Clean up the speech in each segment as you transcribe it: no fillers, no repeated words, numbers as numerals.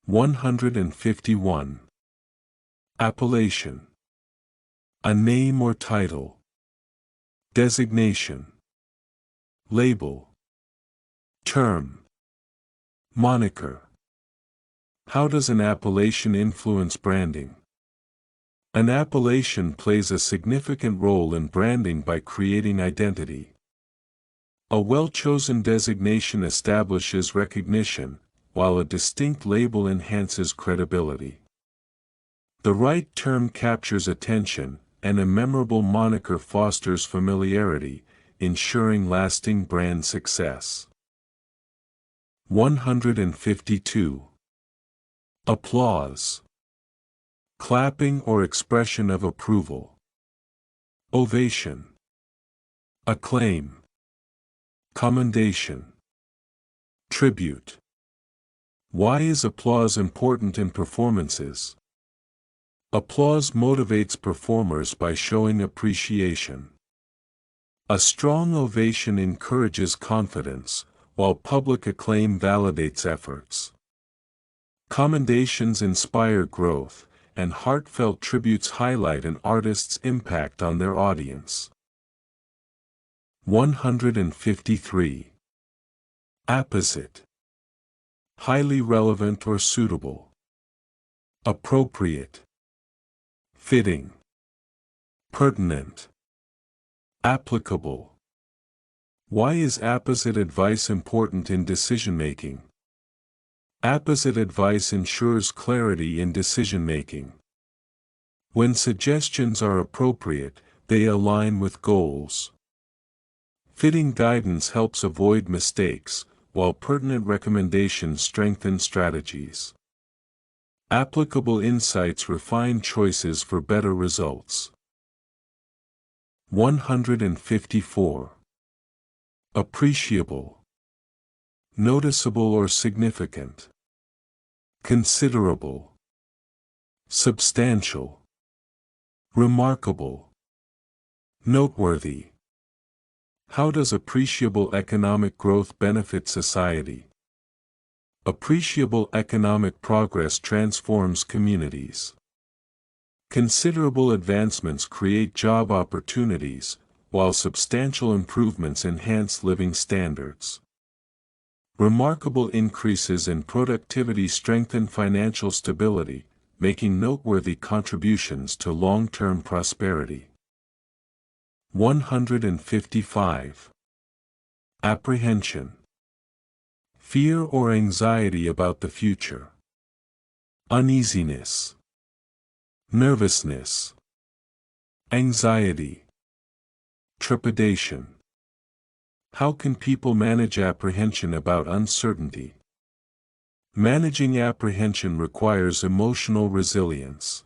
151. Appellation. A name or title. Designation. Label. Term. Moniker. How does an appellation influence branding? An appellation plays a significant role in branding by creating identity. A well-chosen designation establishes recognition, while a distinct label enhances credibility. The right term captures attention, and a memorable moniker fosters familiarity, ensuring lasting brand success. 152. Applause. Clapping or expression of approval. Ovation. Acclaim. Commendation. Tribute. Why is applause important in performances? Applause motivates performers by showing appreciation. A strong ovation encourages confidence, while public acclaim validates efforts. Commendations inspire growth, and heartfelt tributes highlight an artist's impact on their audience. 153. Apposite. Highly relevant or suitable. Appropriate. Fitting. Pertinent. Applicable. Why is apposite advice important in decision-making? Apposite advice ensures clarity in decision-making. When suggestions are appropriate, they align with goals. Fitting guidance helps avoid mistakes, while pertinent recommendations strengthen strategies. Applicable insights refine choices for better results. 154. Appreciable. Noticeable or significant. Considerable. Substantial. Remarkable. Noteworthy. How does appreciable economic growth benefit society? Appreciable economic progress transforms communities. Considerable advancements create job opportunities, while substantial improvements enhance living standards. Remarkable increases in productivity strengthen financial stability, making noteworthy contributions to long-term prosperity. 155. Apprehension. Fear or anxiety about the future. Uneasiness. Nervousness. Anxiety. Trepidation. How can people manage apprehension about uncertainty? Managing apprehension requires emotional resilience.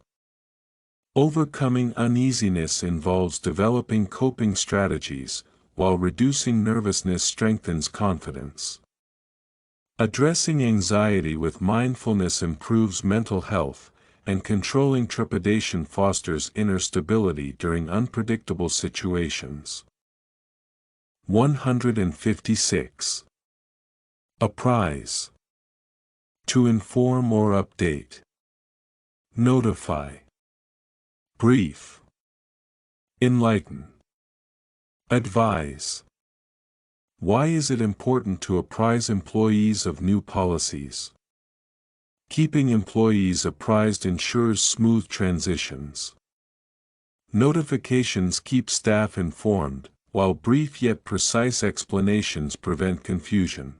Overcoming uneasiness involves developing coping strategies, while reducing nervousness strengthens confidence. Addressing anxiety with mindfulness improves mental health, and controlling trepidation fosters inner stability during unpredictable situations. 156. Apprise. To inform or update. Notify. Brief. Enlighten. Advise. Why is it important to apprise employees of new policies? Keeping employees apprised ensures smooth transitions. Notifications keep staff informed, while brief yet precise explanations prevent confusion.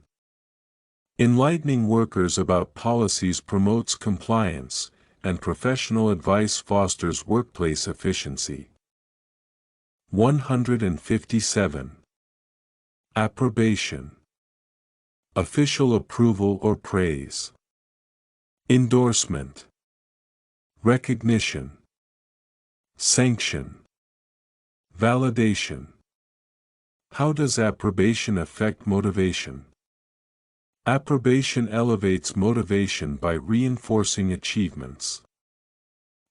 Enlightening workers about policies promotes compliance, and professional advice fosters workplace efficiency. 157. Approbation. Official approval or praise. Endorsement. Recognition. Sanction. Validation. How does approbation affect motivation? Approbation elevates motivation by reinforcing achievements.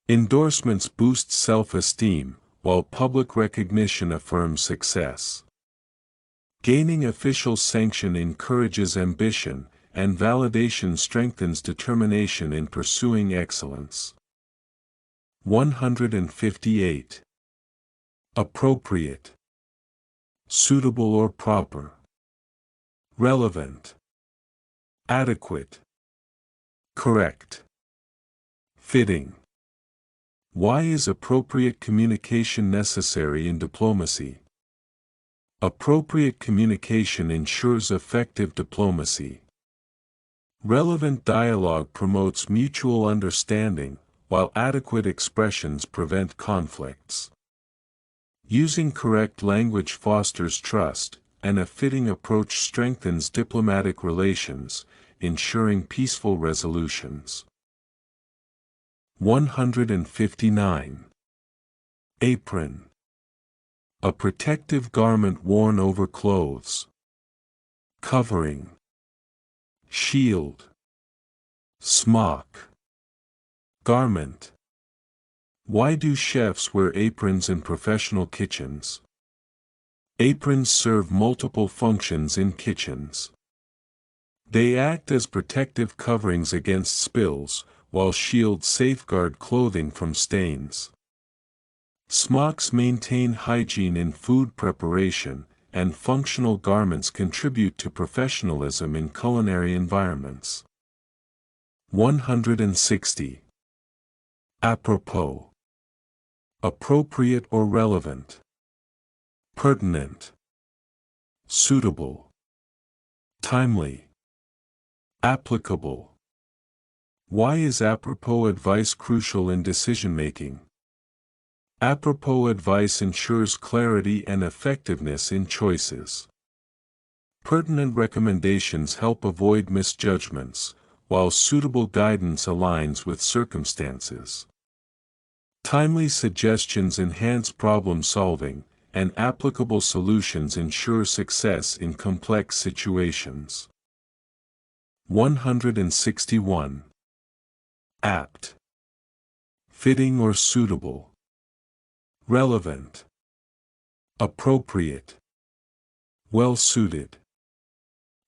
Endorsements boost self-esteem, while public recognition affirms success. Gaining official sanction encourages ambition, and validation strengthens determination in pursuing excellence. 158. Appropriate. Suitable or proper. Relevant. Adequate. Correct. Fitting. Why is appropriate communication necessary in diplomacy? Appropriate communication ensures effective diplomacy. Relevant dialogue promotes mutual understanding, while adequate expressions prevent conflicts. Using correct language fosters trust, and a fitting approach strengthens diplomatic relations, ensuring peaceful resolutions. 159. Apron. A protective garment worn over clothes. Covering. Shield. Smock. Garment. Why do chefs wear aprons in professional kitchens? Aprons serve multiple functions in kitchens. They act as protective coverings against spills, while shields safeguard clothing from stains. Smocks maintain hygiene in food preparation, and functional garments contribute to professionalism in culinary environments. 160. Apropos. Appropriate or relevant. Pertinent. Suitable. Timely. Applicable. Why is apropos advice crucial in decision-making? Apropos advice ensures clarity and effectiveness in choices. Pertinent recommendations help avoid misjudgments, while suitable guidance aligns with circumstances. Timely suggestions enhance problem-solving, and applicable solutions ensure success in complex situations. 161. Apt. Fitting or suitable. Relevant. Appropriate. Well-suited.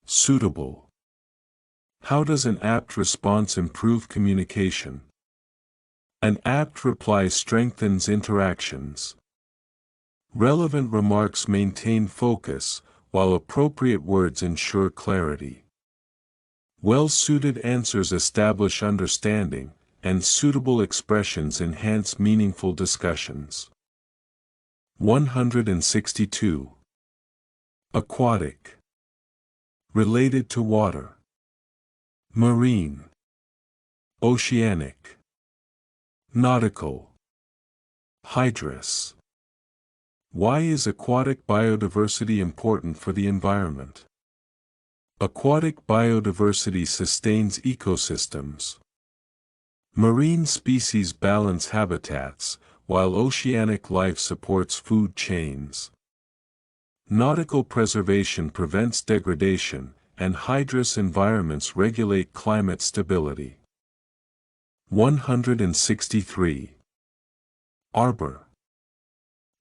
Suitable. How does an apt response improve communication? An apt reply strengthens interactions. Relevant remarks maintain focus, while appropriate words ensure clarity. Well-suited answers establish understanding, and suitable expressions enhance meaningful discussions. 162. Aquatic. Related to water. Marine. Oceanic. Nautical. Hydrous. Why is aquatic biodiversity important for the environment? Aquatic biodiversity sustains ecosystems. Marine species balance habitats, while oceanic life supports food chains. Nautical preservation prevents degradation, and hydrous environments regulate climate stability. 163. Arbor.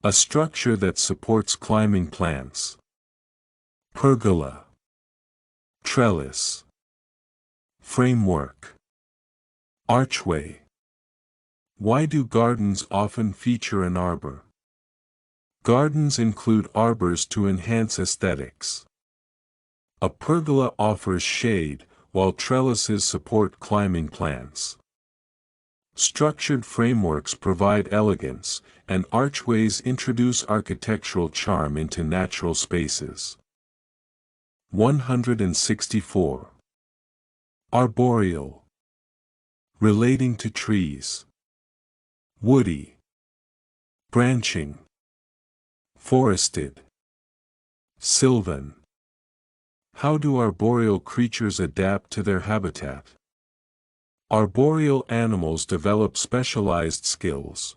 A structure that supports climbing plants. Pergola. Trellis. Framework. Archway. Why do gardens often feature an arbor? Gardens include arbors to enhance aesthetics. A pergola offers shade, while trellises support climbing plants. Structured frameworks provide elegance, and archways introduce architectural charm into natural spaces. 164. Arboreal. Relating to trees. Woody. Branching. Forested. Sylvan. How do arboreal creatures adapt to their habitat? Arboreal animals develop specialized skills.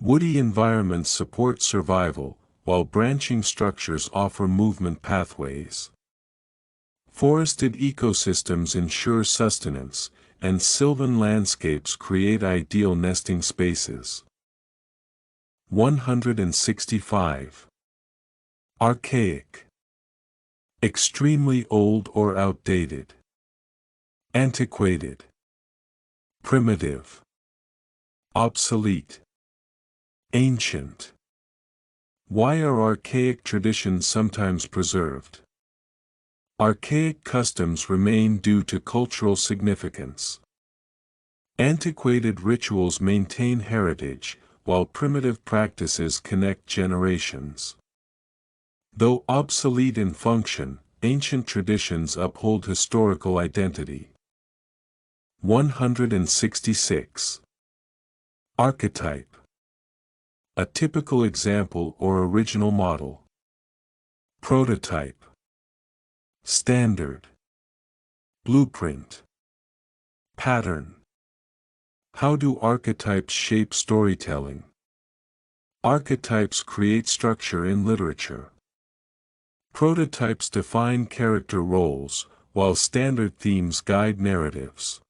Woody environments support survival, while branching structures offer movement pathways. Forested ecosystems ensure sustenance, and sylvan landscapes create ideal nesting spaces. 165. Archaic. extremely old or outdated, antiquated, primitive, obsolete, ancient. Why are archaic traditions sometimes preserved? Archaic customs remain due to cultural significance. Antiquated rituals maintain heritage, while primitive practices connect generations. Though obsolete in function, ancient traditions uphold historical identity. 166. Archetype. A typical example or original model. Prototype. Standard. Blueprint. Pattern. How do archetypes shape storytelling? Archetypes create structure in literature. Prototypes define character roles, while standard themes guide narratives.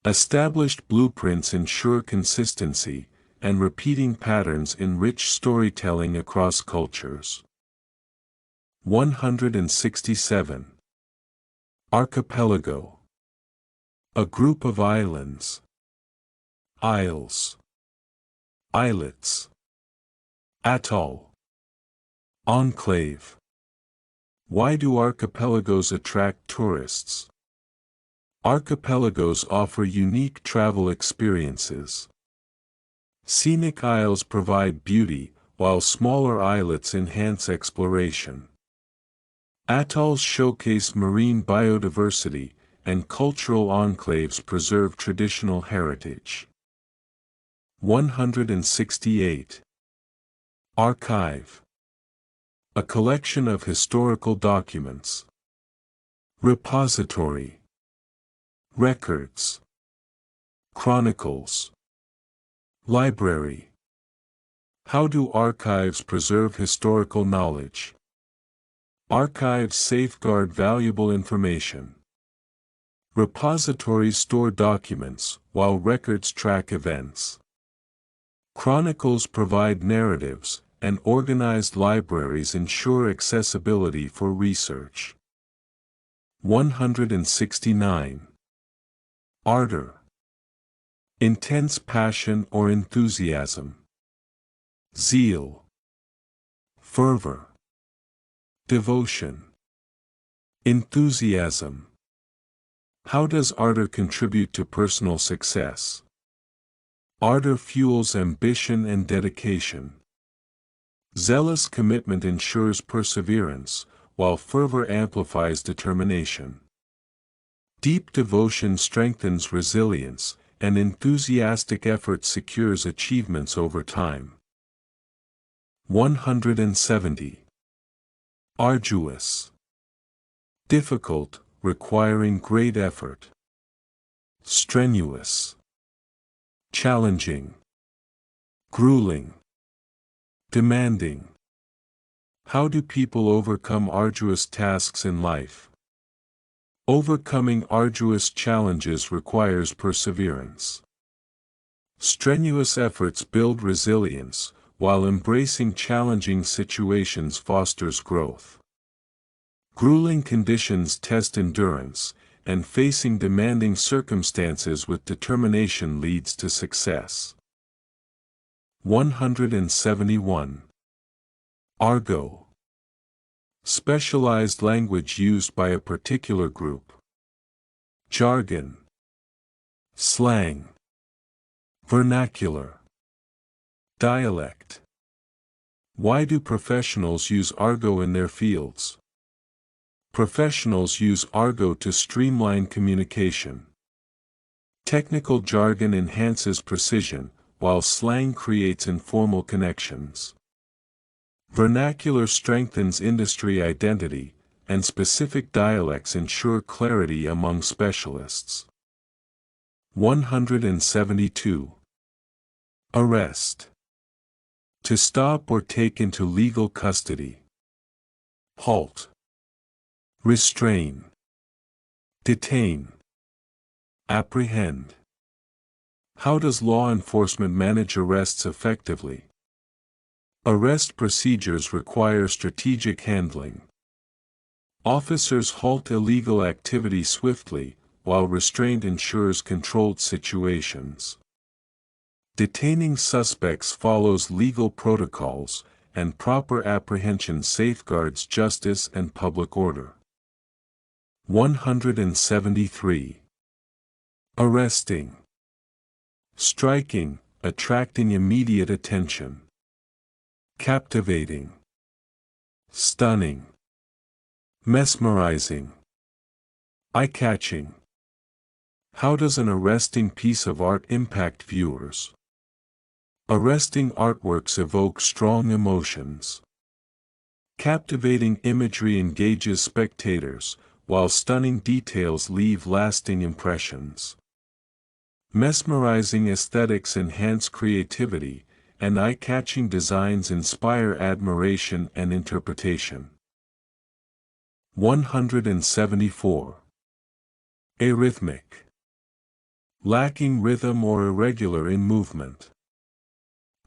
Established blueprints ensure consistency, and repeating patterns enrich storytelling across cultures. 167. Archipelago. A group of islands. Isles. Islets. Atoll. Enclave. Why do archipelagos attract tourists? Archipelagos offer unique travel experiences. Scenic isles provide beauty, while smaller islets enhance exploration. Atolls showcase marine biodiversity, and cultural enclaves preserve traditional heritage. 168. Archive. A collection of historical documents. Repository. Records. Chronicles. Library. How do archives preserve historical knowledge? Archives safeguard valuable information. Repositories store documents, while records track events. Chronicles provide narratives, and organized libraries ensure accessibility for research. 169. Ardor. Intense passion or enthusiasm. Zeal. Fervor. Devotion. Enthusiasm. How does ardor contribute to personal success? Ardor fuels ambition and dedication. Zealous commitment ensures perseverance, while fervor amplifies determination. Deep devotion strengthens resilience, and enthusiastic effort secures achievements over time. 170. Arduous. Difficult, requiring great effort. Strenuous. Challenging. Grueling. Demanding. How do people overcome arduous tasks in life? Overcoming arduous challenges requires perseverance. Strenuous efforts build resilience, while embracing challenging situations fosters growth. Grueling conditions test endurance, and facing demanding circumstances with determination leads to success. 171. Argot. Specialized language used by a particular group. Jargon. Slang. Vernacular. Dialect. Why do professionals use argot in their fields? Professionals use argot to streamline communication. Technical jargon enhances precision, while slang creates informal connections. Vernacular strengthens industry identity, and specific dialects ensure clarity among specialists. 172. Arrest. To stop or take into legal custody. Halt. Restrain. Detain. Apprehend. How does law enforcement manage arrests effectively? Arrest procedures require strategic handling. Officers halt illegal activity swiftly, while restraint ensures controlled situations. Detaining suspects follows legal protocols, and proper apprehension safeguards justice and public order. 173. Arresting. Striking, attracting immediate attention. Captivating. Stunning. Mesmerizing. Eye-catching. How does an arresting piece of art impact viewers? Arresting artworks evoke strong emotions. Captivating imagery engages spectators, while stunning details leave lasting impressions. Mesmerizing aesthetics enhance creativity, and eye-catching designs inspire admiration and interpretation. 174. Arrhythmic. Lacking rhythm or irregular in movement.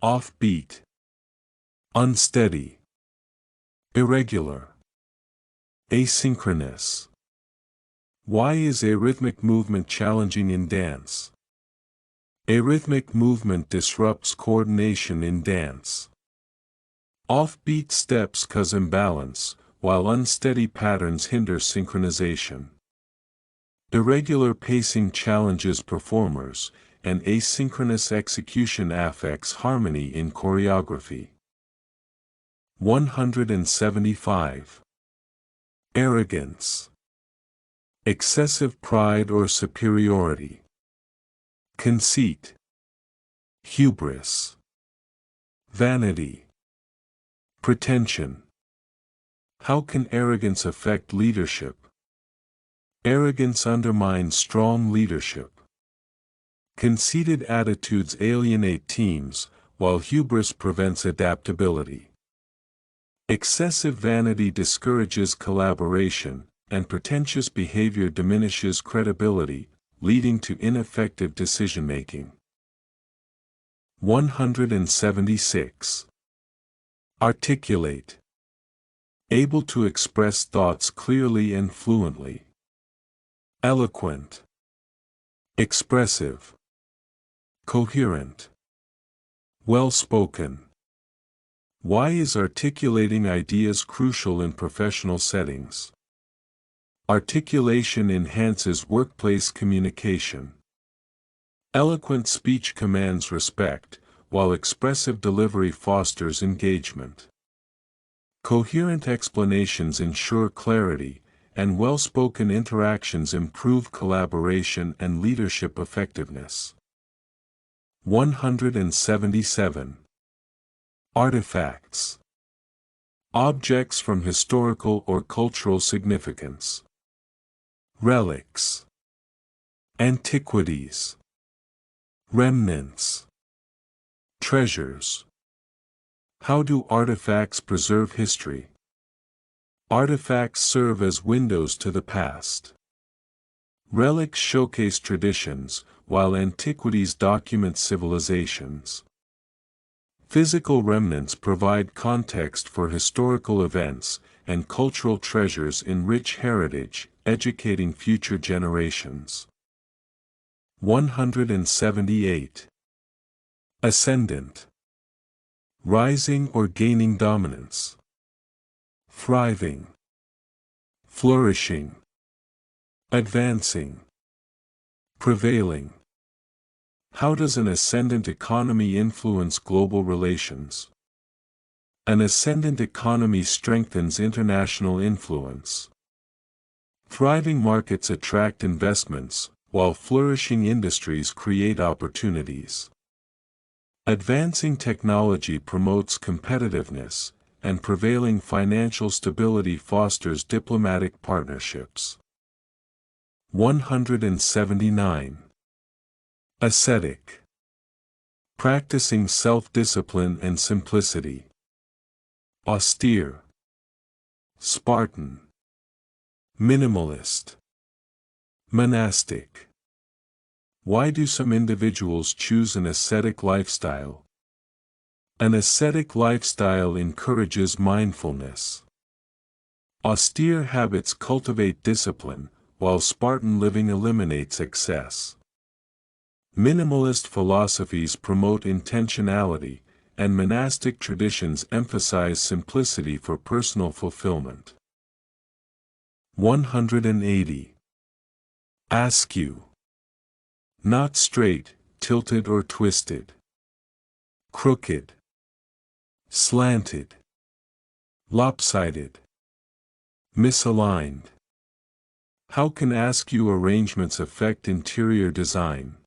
Offbeat. Unsteady. Irregular. Asynchronous. Why is arrhythmic movement challenging in dance? Arrhythmic movement disrupts coordination in dance. Offbeat steps cause imbalance, while unsteady patterns hinder synchronization. Irregular pacing challenges performers, and asynchronous execution affects harmony in choreography. 175. Arrogance. Excessive pride or superiority. Conceit. Hubris. Vanity. Pretension. How can arrogance affect leadership? Arrogance undermines strong leadership. Conceited attitudes alienate teams, while hubris prevents adaptability. Excessive vanity discourages collaboration, and pretentious behavior diminishes credibility, leading to ineffective decision-making. 176. Articulate. Able to express thoughts clearly and fluently. Eloquent. Expressive. Coherent. Well-spoken. Why is articulating ideas crucial in professional settings? Articulation enhances workplace communication. Eloquent speech commands respect, while expressive delivery fosters engagement. Coherent explanations ensure clarity, and well-spoken interactions improve collaboration and leadership effectiveness. 177. Artifacts. Objects from historical or cultural significance. Relics. Antiquities. Remnants. Treasures. How do artifacts preserve history? Artifacts serve as windows to the past. Relics showcase traditions, while antiquities document civilizations. Physical remnants provide context for historical events, and cultural treasures enrich heritage, educating future generations. 178. Ascendant. Rising or gaining dominance. Thriving. Flourishing. Advancing. Prevailing. How does an ascendant economy influence global relations? An ascendant economy strengthens international influence. Thriving markets attract investments, while flourishing industries create opportunities. Advancing technology promotes competitiveness, and prevailing financial stability fosters diplomatic partnerships. 179. Ascetic. Practicing self-discipline and simplicity. Austere. Spartan. Minimalist. Monastic. Why do some individuals choose an ascetic lifestyle? An ascetic lifestyle encourages mindfulness. Austere habits cultivate discipline, while Spartan living eliminates excess. Minimalist philosophies promote intentionality, and monastic traditions emphasize simplicity for personal fulfillment. 180. Askew. Not straight, tilted or twisted. Crooked. Slanted. Lopsided. Misaligned. How can askew arrangements affect interior design?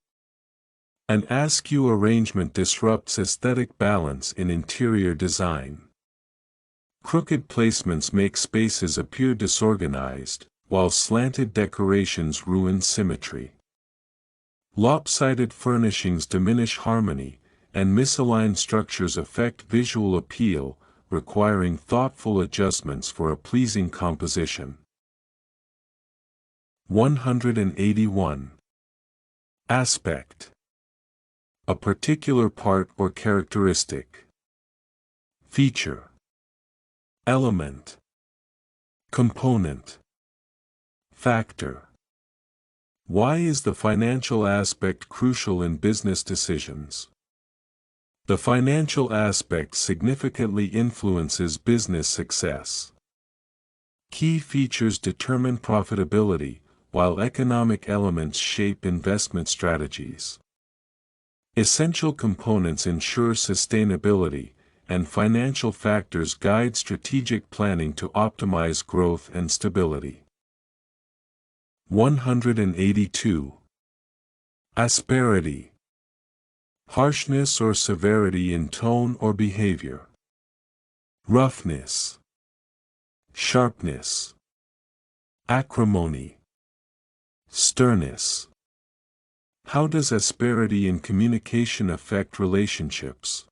An askew arrangement disrupts aesthetic balance in interior design. Crooked placements make spaces appear disorganized, while slanted decorations ruin symmetry. Lopsided furnishings diminish harmony, and misaligned structures affect visual appeal, requiring thoughtful adjustments for a pleasing composition. 181. Aspect. A particular part or characteristic. Feature. Element. Component. Factor. Why is the financial aspect crucial in business decisions? The financial aspect significantly influences business success. Key features determine profitability, while economic elements shape investment strategies. Essential components ensure sustainability, and financial factors guide strategic planning to optimize growth and stability. 182. Asperity. Harshness or severity in tone or behavior. Roughness. Sharpness. Acrimony. Sternness. How does asperity in communication affect relationships?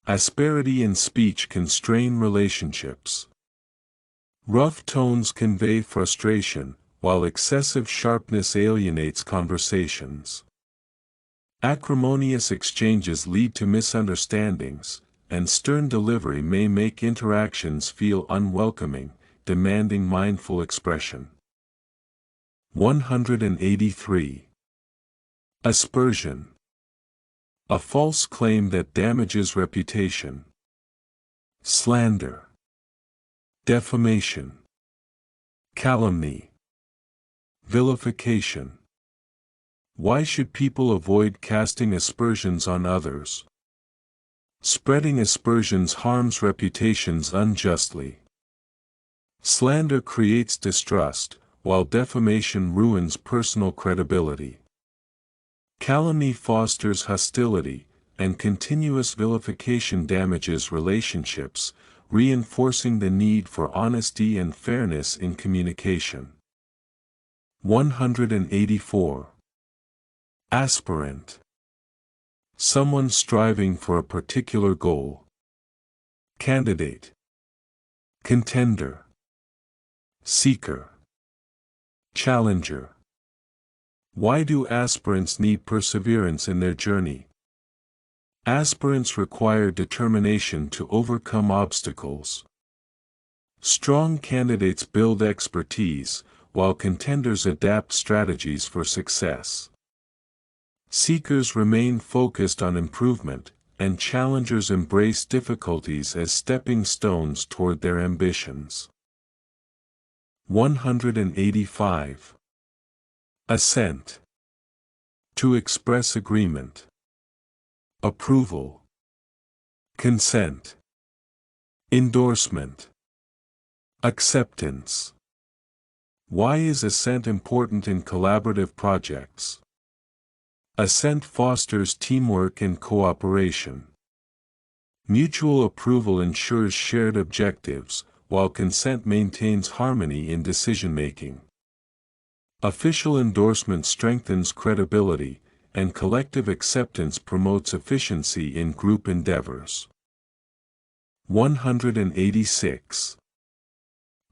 Asperity in speech can strain relationships. Rough tones convey frustration, while excessive sharpness alienates conversations. Acrimonious exchanges lead to misunderstandings, and stern delivery may make interactions feel unwelcoming, demanding mindful expression. 183. Aspersion. A false claim that damages reputation. Slander. Defamation. Calumny. Vilification. Why should people avoid casting aspersions on others? Spreading aspersions harms reputations unjustly. Slander creates distrust, while defamation ruins personal credibility. Calumny fosters hostility, and continuous vilification damages relationships, reinforcing the need for honesty and fairness in communication. 184. Aspirant. Someone striving for a particular goal. Candidate. Contender. Seeker. Challenger. Why do aspirants need perseverance in their journey? Aspirants require determination to overcome obstacles. Strong candidates build expertise, while contenders adapt strategies for success. Seekers remain focused on improvement, and challengers embrace difficulties as stepping stones toward their ambitions. 185. Assent. To express agreement. Approval. Consent. Endorsement. Acceptance. Why is assent important in collaborative projects? Assent fosters teamwork and cooperation. Mutual approval ensures shared objectives, while consent maintains harmony in decision-making. Official endorsement strengthens credibility, and collective acceptance promotes efficiency in group endeavors. 186.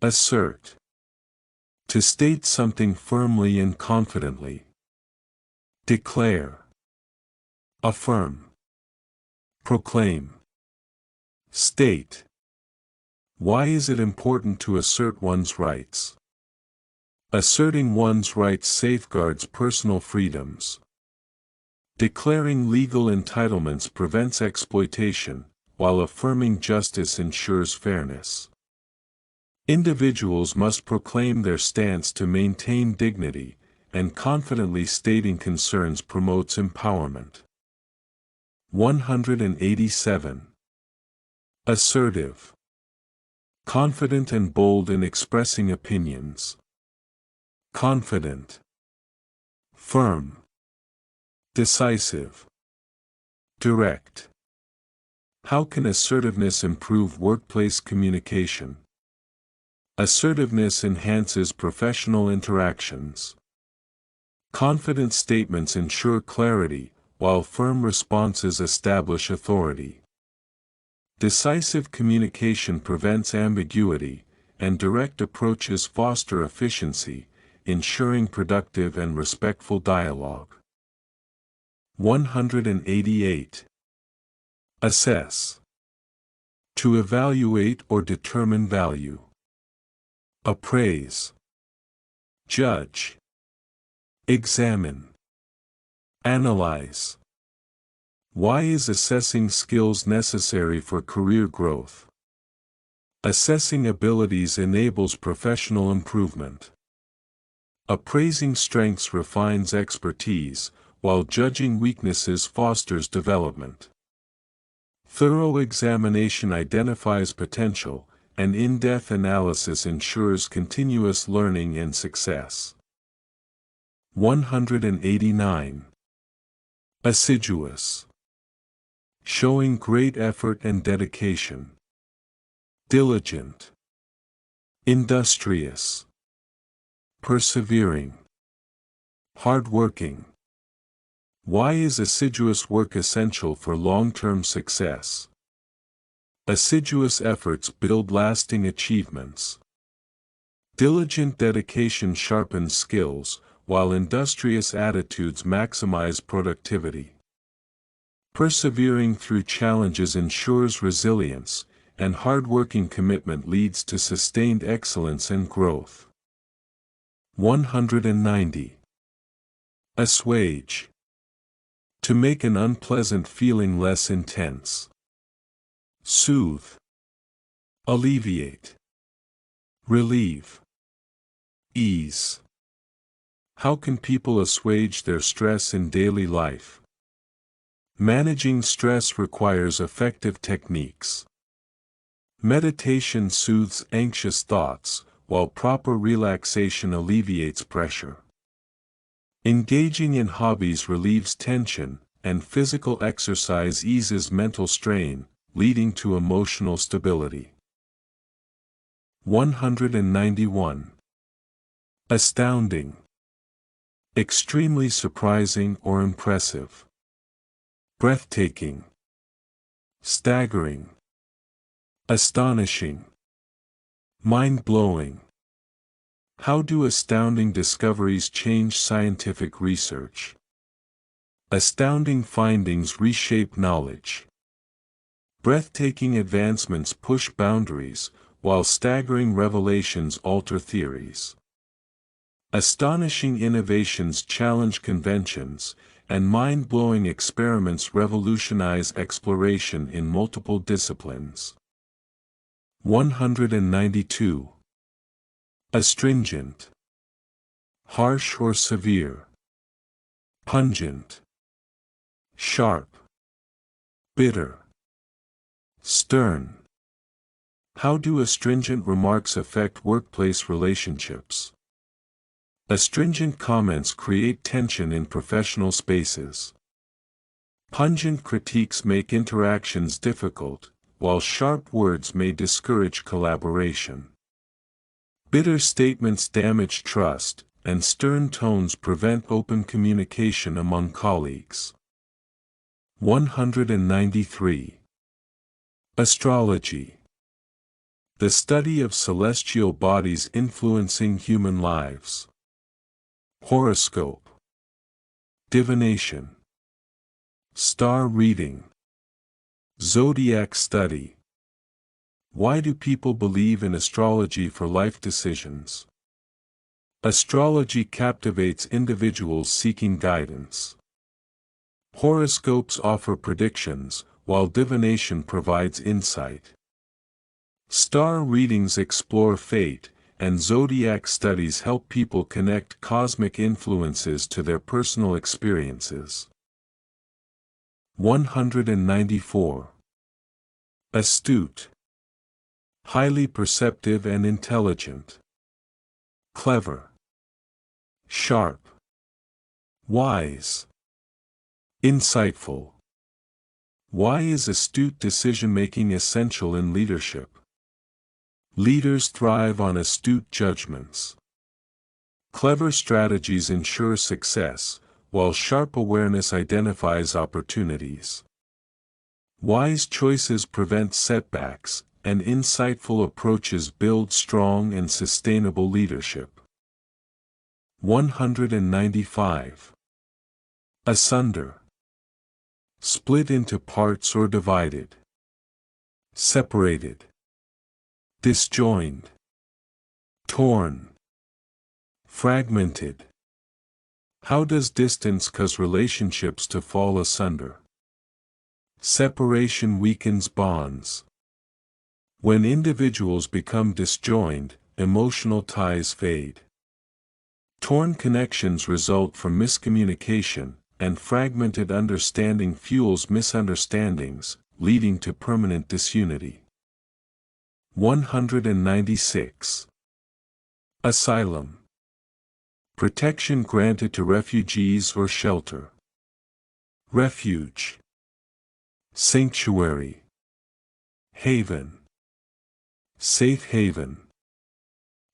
Assert. To state something firmly and confidently. Declare. Affirm. Proclaim. State. Why is it important to assert one's rights? Asserting one's rights safeguards personal freedoms. Declaring legal entitlements prevents exploitation, while affirming justice ensures fairness. Individuals must proclaim their stance to maintain dignity, and confidently stating concerns promotes empowerment. 187. Assertive. Confident and bold in expressing opinions. Confident. Firm. Decisive. Direct. How can assertiveness improve workplace communication? Assertiveness enhances professional interactions. Confident statements ensure clarity, while firm responses establish authority. Decisive communication prevents ambiguity, and direct approaches foster efficiency, ensuring productive and respectful dialogue. 188. Assess. To evaluate or determine value. Appraise. Judge. Examine. Analyze. Why is assessing skills necessary for career growth? Assessing abilities enables professional improvement. Appraising strengths refines expertise, while judging weaknesses fosters development. Thorough examination identifies potential, and in-depth analysis ensures continuous learning and success. 189. Assiduous. Showing great effort and dedication. Diligent. Industrious. Persevering. Hardworking. Why is assiduous work essential for long-term success? Assiduous efforts build lasting achievements. Diligent dedication sharpens skills, while industrious attitudes maximize productivity. Persevering through challenges ensures resilience, and hard-working commitment leads to sustained excellence and growth. 190. Assuage. To make an unpleasant feeling less intense. Soothe. Alleviate. Relieve. Ease. How can people assuage their stress in daily life? Managing stress requires effective techniques. Meditation soothes anxious thoughts, while proper relaxation alleviates pressure. Engaging in hobbies relieves tension, and physical exercise eases mental strain, leading to emotional stability. 191. Astounding. Extremely surprising or impressive. Breathtaking. Staggering. Astonishing. Mind-blowing. How do astounding discoveries change scientific research? Astounding findings reshape knowledge. Breathtaking advancements push boundaries, while staggering revelations alter theories. Astonishing innovations challenge conventions, and mind-blowing experiments revolutionize exploration in multiple disciplines. 192. Astringent. Harsh or severe. Pungent. Sharp. Bitter. Stern. How do astringent remarks affect workplace relationships? Astringent comments create tension in professional spaces. Pungent critiques make interactions difficult, while sharp words may discourage collaboration. Bitter statements damage trust, and stern tones prevent open communication among colleagues. 193. Astrology. The study of celestial bodies influencing human lives. Horoscope. Divination. Star reading. Zodiac study. Why do people believe in astrology for life decisions? Astrology captivates individuals seeking guidance. Horoscopes offer predictions, while divination provides insight. Star readings explore fate, and zodiac studies help people connect cosmic influences to their personal experiences. 194. Astute. Highly perceptive and intelligent. Clever. Sharp. Wise. Insightful. Why is astute decision-making essential in leadership? Leaders thrive on astute judgments. Clever strategies ensure success, while sharp awareness identifies opportunities. Wise choices prevent setbacks, and insightful approaches build strong and sustainable leadership. 195. Asunder. Split into parts or divided. Separated. Disjoined. Torn. Fragmented. How does distance cause relationships to fall asunder? Separation weakens bonds. When individuals become disjoined, emotional ties fade. Torn connections result from miscommunication, and fragmented understanding fuels misunderstandings, leading to permanent disunity. 196. Asylum. Protection granted to refugees or shelter. Refuge. Sanctuary. Haven. Safe haven.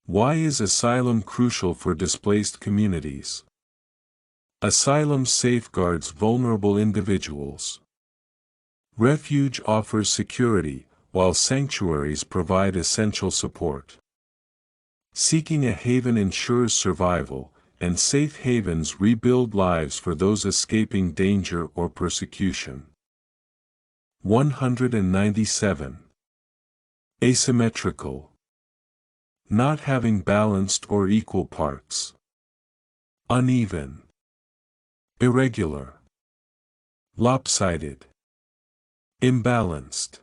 Why is asylum crucial for displaced communities? Asylum safeguards vulnerable individuals. Refuge offers security, while sanctuaries provide essential support. Seeking a haven ensures survival, and safe havens rebuild lives for those escaping danger or persecution. 197. Asymmetrical. Not having balanced or equal parts. Uneven. Irregular. Lopsided. Imbalanced.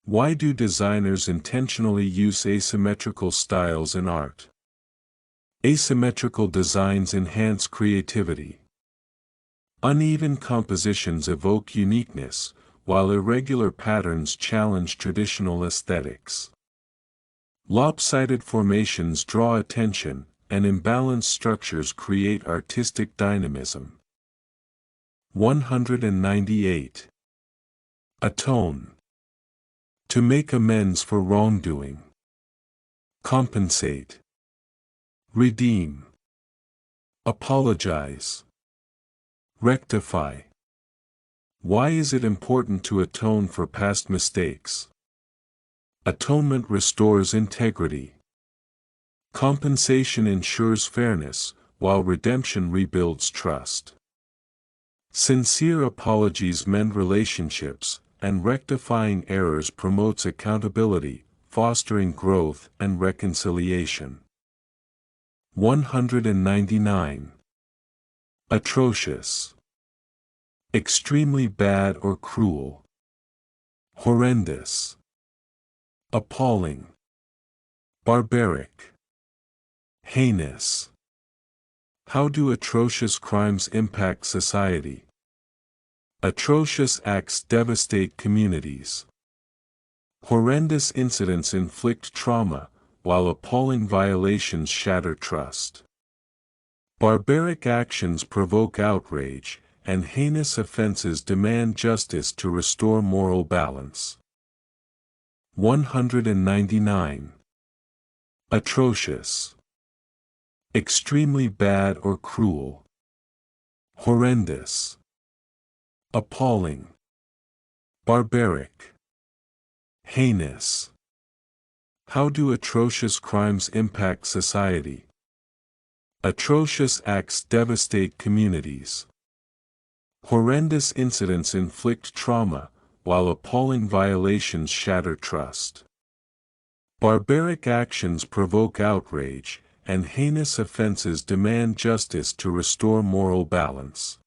Why do designers intentionally use asymmetrical styles in art? Asymmetrical designs enhance creativity. Uneven compositions evoke uniqueness, while irregular patterns challenge traditional aesthetics. Lopsided formations draw attention, and imbalanced structures create artistic dynamism. 198. Atone. To make amends for wrongdoing. Compensate. Redeem. Apologize. Rectify. Why is it important to atone for past mistakes? Atonement restores integrity. Compensation ensures fairness, while redemption rebuilds trust. Sincere apologies mend relationships, and rectifying errors promotes accountability, fostering growth and reconciliation. 199. Atrocious. Extremely bad or cruel. Horrendous. Appalling. Barbaric. Heinous. How do atrocious crimes impact society? Atrocious acts devastate communities. Horrendous incidents inflict trauma, while appalling violations shatter trust. Barbaric actions provoke outrage, and heinous offenses demand justice to restore moral balance. 199. Atrocious. Extremely bad or cruel. Horrendous. Appalling. Barbaric. Heinous. How do atrocious crimes impact society? Atrocious acts devastate communities. Horrendous incidents inflict trauma, while appalling violations shatter trust. Barbaric actions provoke outrage, and heinous offenses demand justice to restore moral balance.